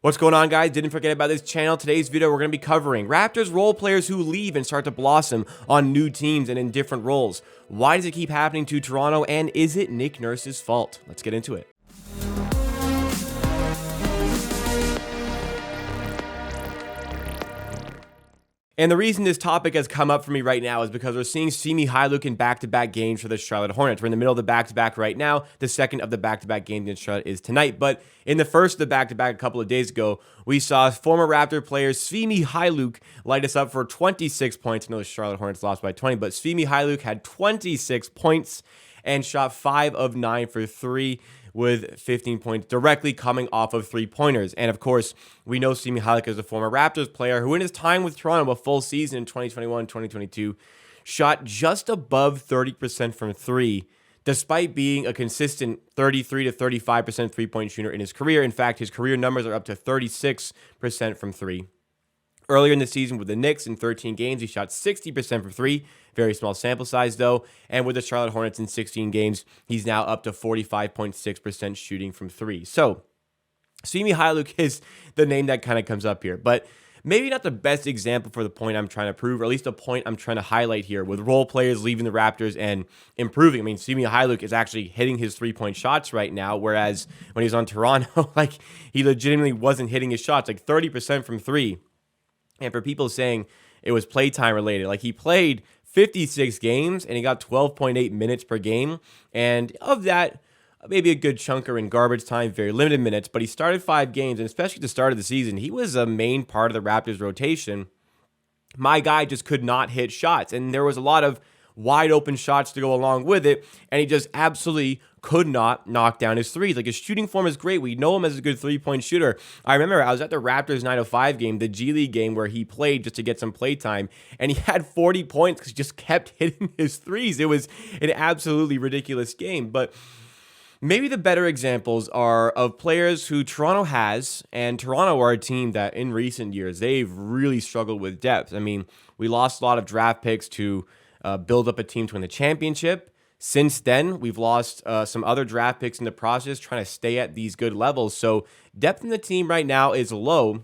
What's going on, guys? Didn't forget about this channel. Today's video, we're going to be covering Raptors role players who leave and start to blossom on new teams and in different roles. Why does it keep happening to Toronto, and is it Nick Nurse's fault? Let's get into it. And the reason this topic has come up for me right now is because we're seeing Svi Myhailiuk in back-to-back games for the Charlotte Hornets. We're in the middle of the back-to-back right now. The second of the back-to-back games against Charlotte is tonight. But in the first of the back-to-back a couple of days ago, we saw former Raptor player Svi Myhailiuk light us up for 26 points. I know the Charlotte Hornets lost by 20, but Svi Myhailiuk had 26 points and shot 5 of 9 for 3. With 15 points directly coming off of three-pointers. And of course, we know Svi Myhailiuk is a former Raptors player who in his time with Toronto, a full season in 2021-2022, shot just above 30% from three, despite being a consistent 33 to 35% three-point shooter in his career. In fact, his career numbers are up to 36% from three. Earlier in the season with the Knicks in 13 games, he shot 60% from three. Very small sample size, though. And with the Charlotte Hornets in 16 games, he's now up to 45.6% shooting from three. So, Svi Myhailiuk is the name that kind of comes up here. But maybe not the best example for the point I'm trying to prove, or at least a point I'm trying to highlight here with role players leaving the Raptors and improving. I mean, Svi Myhailiuk is actually hitting his three-point shots right now, whereas when he was on Toronto, he legitimately wasn't hitting his shots, 30% from three. And for people saying it was playtime related, he played 56 games and he got 12.8 minutes per game. And of that, maybe a good chunk are in garbage time, very limited minutes. But he started 5 games, and especially at the start of the season, he was a main part of the Raptors rotation. My guy just could not hit shots, and there was a lot of wide open shots to go along with it, and he just absolutely could not knock down his threes. His shooting form is great. We know him as a good three-point shooter. I remember I was at the Raptors 905 game, the G League game where he played just to get some play time, and he had 40 points because he just kept hitting his threes. It was an absolutely ridiculous game, but maybe the better examples are of players who Toronto has, and Toronto are a team that in recent years, they've really struggled with depth. I mean, we lost a lot of draft picks to build up a team to win the championship. Since then, we've lost some other draft picks in the process trying to stay at these good levels. So depth in the team right now is low,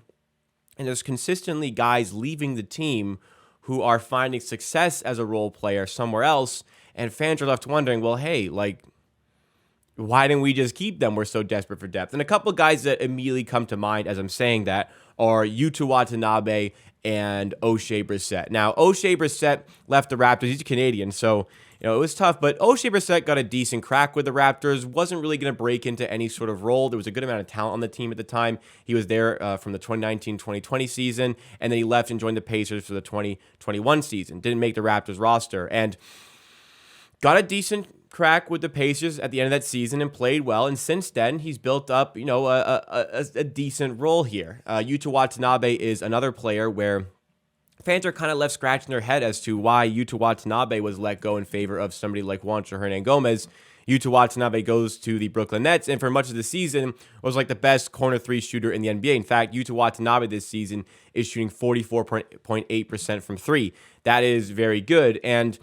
and there's consistently guys leaving the team who are finding success as a role player somewhere else, and fans are left wondering, well, hey, why didn't we just keep them? We're so desperate for depth. And a couple of guys that immediately come to mind as I'm saying that are Yuta Watanabe and Oshae Brissett. Now, Oshae Brissett left the Raptors. He's a Canadian, so it was tough. But Oshae Brissett got a decent crack with the Raptors. Wasn't really going to break into any sort of role. There was a good amount of talent on the team at the time. He was there from the 2019-2020 season, and then he left and joined the Pacers for the 2021 season. Didn't make the Raptors roster, and got a decent crack with the Pacers at the end of that season and played well. And since then, he's built up, a decent role here. Yuta Watanabe is another player where fans are kind of left scratching their head as to why Yuta Watanabe was let go in favor of somebody like Juancho Hernangomez. Yuta Watanabe goes to the Brooklyn Nets, and for much of the season was the best corner three shooter in the NBA. In fact, Yuta Watanabe this season is shooting 44.8% from three. That is very good. And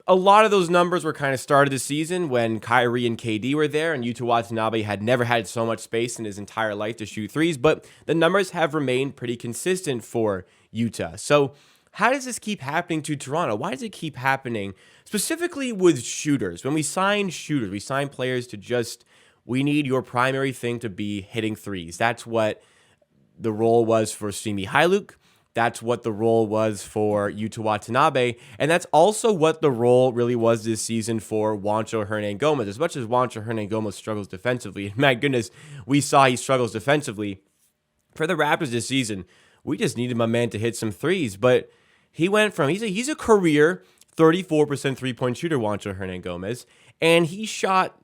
a lot of those numbers were kind of started the season when Kyrie and KD were there, and Yuta Watanabe had never had so much space in his entire life to shoot threes, but the numbers have remained pretty consistent for Yuta. So how does this keep happening to Toronto? Why does it keep happening specifically with shooters? When we sign shooters, we sign players to we need your primary thing to be hitting threes. That's what the role was for Svi Myhailiuk. That's what the role was for Yuta Watanabe, and that's also what the role really was this season for Juancho Hernangomez. As much as Juancho Hernangomez struggles defensively, and my goodness, we saw he struggles defensively, for the Raptors this season, we just needed my man to hit some threes, but he went from, he's a career 34% three-point shooter, Juancho Hernangomez, and he shot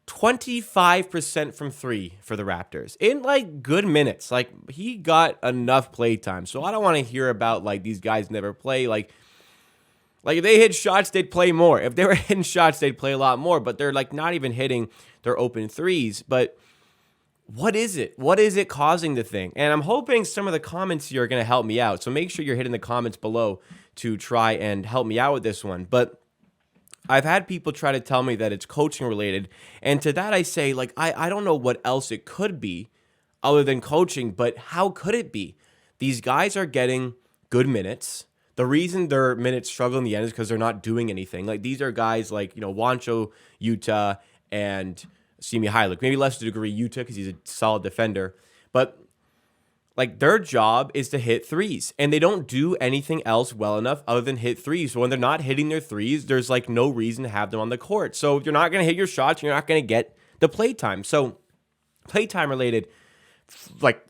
25% from three for the Raptors in good minutes. He got enough play time. So I don't want to hear about these guys never play. If they hit shots, they'd play more. If they were hitting shots, they'd play a lot more. But they're not even hitting their open threes. But what is it? What is it causing the thing? And I'm hoping some of the comments here are going to help me out. So make sure you're hitting the comments below to try and help me out with this one. But I've had people try to tell me that it's coaching related, and to that I say, I don't know what else it could be other than coaching, but how could it be? These guys are getting good minutes. The reason their minutes struggle in the end is because they're not doing anything. Like, these are guys like, Wancho, Yuta, and Svi Myhailiuk. Maybe less to a degree Yuta because he's a solid defender. But like, their job is to hit threes, and they don't do anything else well enough other than hit threes. So when they're not hitting their threes, there's like no reason to have them on the court. So if you're not going to hit your shots, you're not going to get the playtime. So playtime related, like,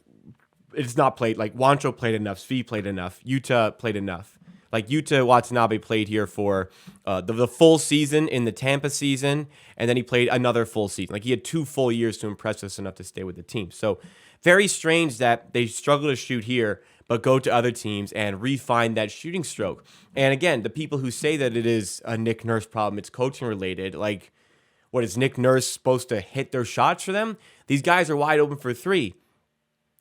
it's not played. Like, Wancho played enough, Svi played enough, Yuta played enough. Like, Yuta Watanabe played here for the full season in the Tampa season, and then he played another full season. Like, he had 2 full years to impress us enough to stay with the team. So very strange that they struggle to shoot here, but go to other teams and refine that shooting stroke. And again, the people who say that it is a Nick Nurse problem, it's coaching related, like, what, is Nick Nurse supposed to hit their shots for them? These guys are wide open for 3.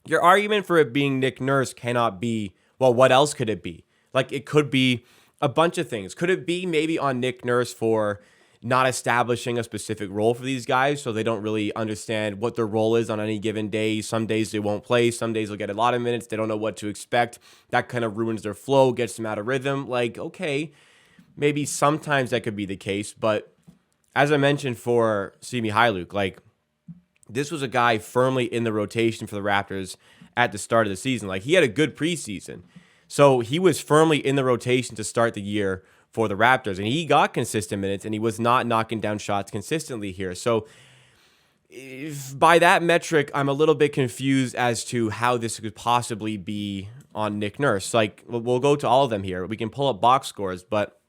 Your argument for it being Nick Nurse cannot be, well, what else could it be? Like, it could be a bunch of things. Could it be maybe on Nick Nurse for not establishing a specific role for these guys, so they don't really understand what their role is on any given day? Some days they won't play. Some days they'll get a lot of minutes. They don't know what to expect. That kind of ruins their flow, gets them out of rhythm. Like, okay, maybe sometimes that could be the case. But as I mentioned for Svi Myhailiuk, like, this was a guy firmly in the rotation for the Raptors at the start of the season. Like, he had a good preseason. So he was firmly in the rotation to start the year for the Raptors, and he got consistent minutes, and he was not knocking down shots consistently here. So by that metric, I'm a little bit confused as to how this could possibly be on Nick Nurse. Like, we'll go to all of them here. We can pull up box scores, but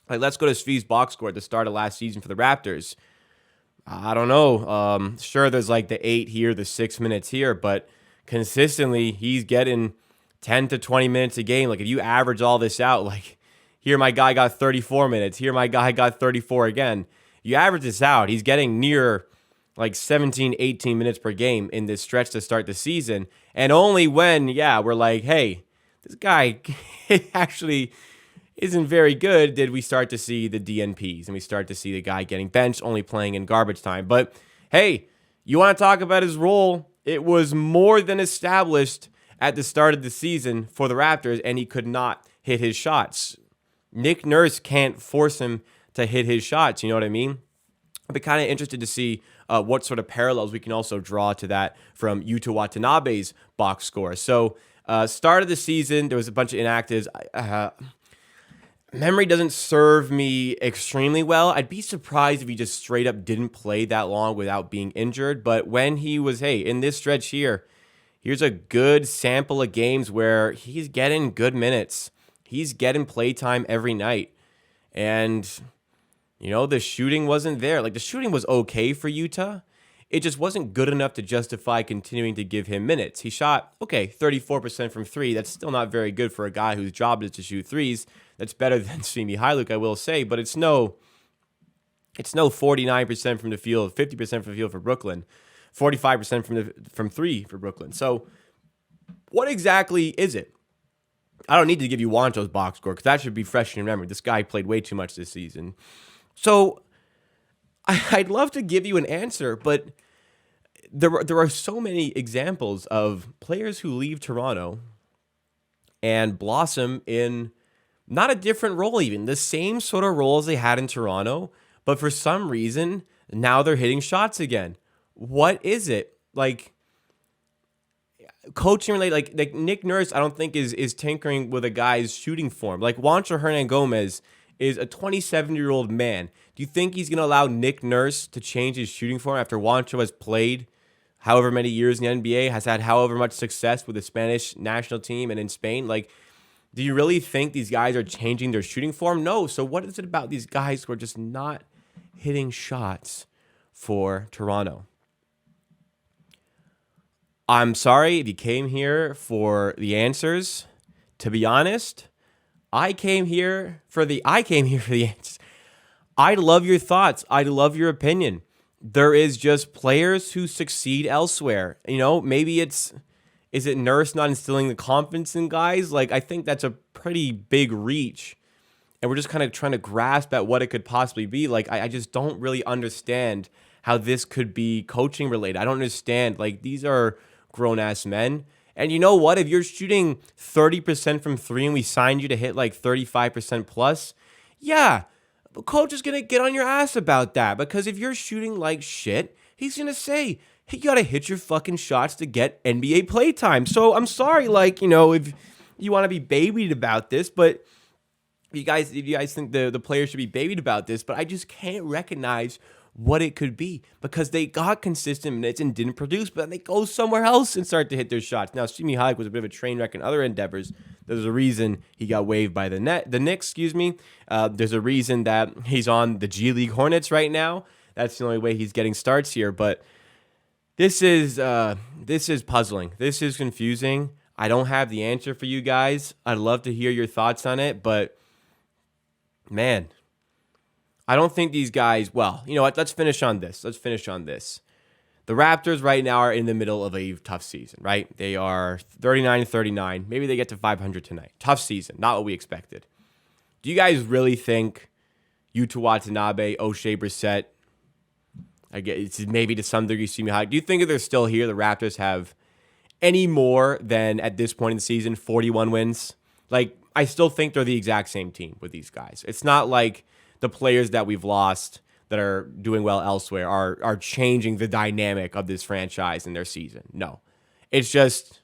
like, let's go to Svi's box score at the start of last season for the Raptors. I don't know. Sure, there's like the 8 here, the 6 minutes here, but consistently he's getting 10 to 20 minutes a game. Like, if you average all this out, like, here my guy got 34 minutes. Here my guy got 34 again. You average this out, he's getting near like 17, 18 minutes per game in this stretch to start the season. And only when, we're like, hey, this guy actually isn't very good, did we start to see the DNPs and we start to see the guy getting benched, only playing in garbage time. But hey, you want to talk about his role? It was more than established at the start of the season for the Raptors, and he could not hit his shots. Nick Nurse can't force him to hit his shots, you know what I mean? I'd be kind of interested to see what sort of parallels we can also draw to that from Yuta Watanabe's box score. So, start of the season, there was a bunch of inactives. Memory doesn't serve me extremely well. I'd be surprised if he just straight up didn't play that long without being injured. But when he was, in this stretch here, here's a good sample of games where he's getting good minutes. He's getting playtime every night. And, the shooting wasn't there. Like, the shooting was okay for Utah. It just wasn't good enough to justify continuing to give him minutes. He shot, 34% from 3. That's still not very good for a guy whose job is to shoot threes. That's better than Svi Myhailiuk, I will say, but it's no 49% from the field, 50% from the field for Brooklyn, 45% from 3 for Brooklyn. So what exactly is it? I don't need to give you Wancho's box score because that should be fresh in your memory. This guy played way too much this season. So I'd love to give you an answer, but there are so many examples of players who leave Toronto and blossom in not a different role even, the same sort of role as they had in Toronto, but for some reason, now they're hitting shots again. What is it? Like, coaching related, like Nick Nurse, I don't think is tinkering with a guy's shooting form. Like, Juancho Hernangomez is a 27-year-old man. Do you think he's going to allow Nick Nurse to change his shooting form after Juancho has played however many years in the NBA, has had however much success with the Spanish national team and in Spain? Like, do you really think these guys are changing their shooting form? No. So what is it about these guys who are just not hitting shots for Toronto? I'm sorry if you came here for the answers. To be honest, I came here for the answers. I love your thoughts. I love your opinion. There is just players who succeed elsewhere. Maybe is it Nurse not instilling the confidence in guys? Like, I think that's a pretty big reach. And we're just kind of trying to grasp at what it could possibly be. Like, I just don't really understand how this could be coaching related. I don't understand. Like, these are grown-ass men. And you know what? If you're shooting 30% from three and we signed you to hit like 35% plus, yeah, the coach is going to get on your ass about that. Because if you're shooting like shit, he's going to say, hey, you got to hit your fucking shots to get NBA playtime. So I'm sorry, like, if you want to be babied about this, but if you guys think the players should be babied about this, but I just can't recognize what it could be because they got consistent minutes and didn't produce, but then they go somewhere else and start to hit their shots. Now, Svi Myhailiuk was a bit of a train wreck in other endeavors. There's a reason he got waived by the Knicks, There's a reason that he's on the G League Hornets right now. That's the only way he's getting starts here, but this is puzzling. This is confusing. I don't have the answer for you guys. I'd love to hear your thoughts on it, but man, I don't think these guys, well, you know what? Let's finish on this. The Raptors right now are in the middle of a tough season, right? They are 39-39. Maybe they get to 500 tonight. Tough season, not what we expected. Do you guys really think Yuta Watanabe, Oshae Brissett, I guess maybe to some degree Svi Myhailiuk, do you think if they're still here, the Raptors have any more than, at this point in the season, 41 wins? Like, I still think they're the exact same team with these guys. It's not like the players that we've lost that are doing well elsewhere are changing the dynamic of this franchise in their season. No. It's just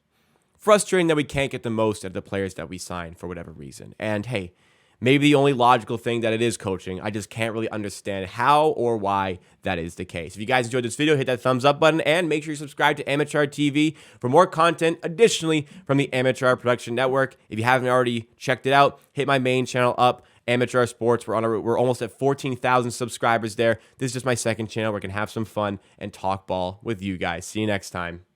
frustrating that we can't get the most out of the players that we sign for whatever reason. And hey, maybe the only logical thing that it is coaching. I just can't really understand how or why that is the case. If you guys enjoyed this video, hit that thumbs up button and make sure you subscribe to Amateur TV for more content additionally from the Amateur Production Network. If you haven't already checked it out, hit my main channel up, Amateur Sports. We're almost at 14,000 subscribers there. This is just my second channel where I can have some fun and talk ball with you guys. See you next time.